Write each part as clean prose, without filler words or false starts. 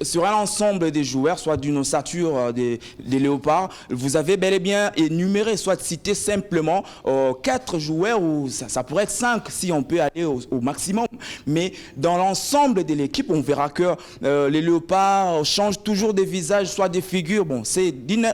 sur un ensemble des joueurs, soit d'une ossature des léopards, vous avez bel et bien énuméré, soit cité simplement 4 joueurs, ou ça pourrait être 5 si on peut aller au maximum. Mais dans l'ensemble de l'équipe, on verra que les léopards changent toujours des visages, soit des figures. Bon,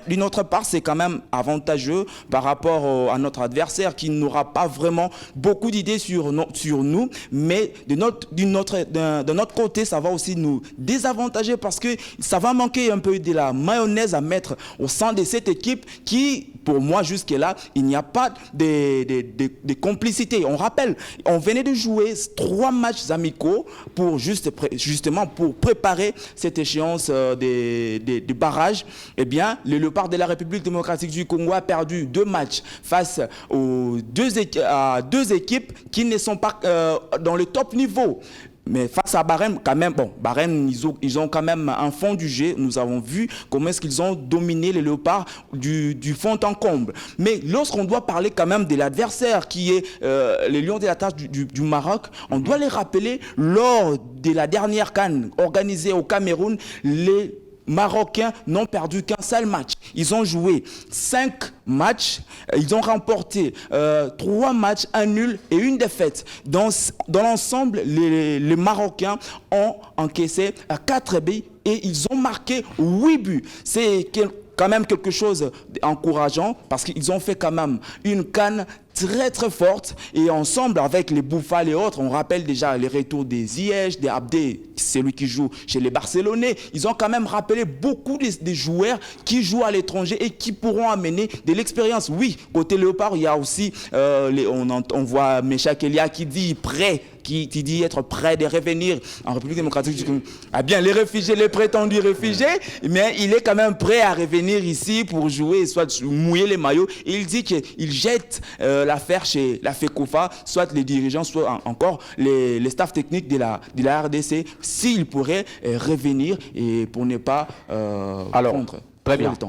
d'une autre part, c'est quand même avantageux par rapport à notre adversaire qui n'aura pas vraiment beaucoup d'idées sur nous, mais de notre côté, ça va aussi nous désavantager parce que ça va manquer un peu de la mayonnaise à mettre au sein de cette équipe qui, pour moi, jusque-là, il n'y a pas de complicité. On rappelle, on venait de jouer 3 matchs amicaux pour justement pour préparer cette échéance des barrages. Eh bien, le Léopard de la République démocratique du Congo a perdu 2 matchs face à 2 équipes qui ne sont pas dans le top niveau. Mais face à Barème, quand même, bon, Barème, ils ont quand même un fond du jeu. Nous avons vu comment est-ce qu'ils ont dominé les léopards du fond en comble. Mais lorsqu'on doit parler quand même de l'adversaire qui est les Lions de la Tâche du Maroc, on doit les rappeler lors de la dernière CAN organisée au Cameroun, les Marocains n'ont perdu qu'un seul match. Ils ont joué 5 matchs, ils ont remporté 3 matchs, un nul et une défaite. Dans l'ensemble, les Marocains ont encaissé 4 buts et ils ont marqué 8 buts. C'est quand même quelque chose d'encourageant parce qu'ils ont fait quand même une CAN très très forte et ensemble avec les Bouffales et autres, on rappelle déjà les retours des Ziyech, des Abdé, c'est lui qui joue chez les Barcelonais. Ils ont quand même rappelé beaucoup des joueurs qui jouent à l'étranger et qui pourront amener de l'expérience. Oui, côté Léopard, il y a aussi, on voit Mécha Kelia qui dit prêt, qui dit être prêt de revenir en République démocratique du Congo. Ah bien, les réfugiés, les prétendus réfugiés, mais il est quand même prêt à revenir ici pour jouer, soit mouiller les maillots. Et il dit qu'il jette l'affaire chez la FECOFA, soit les dirigeants, soit encore les staffs techniques de la RDC, s'ils pourraient revenir et pour ne pas prendre très bien. le temps.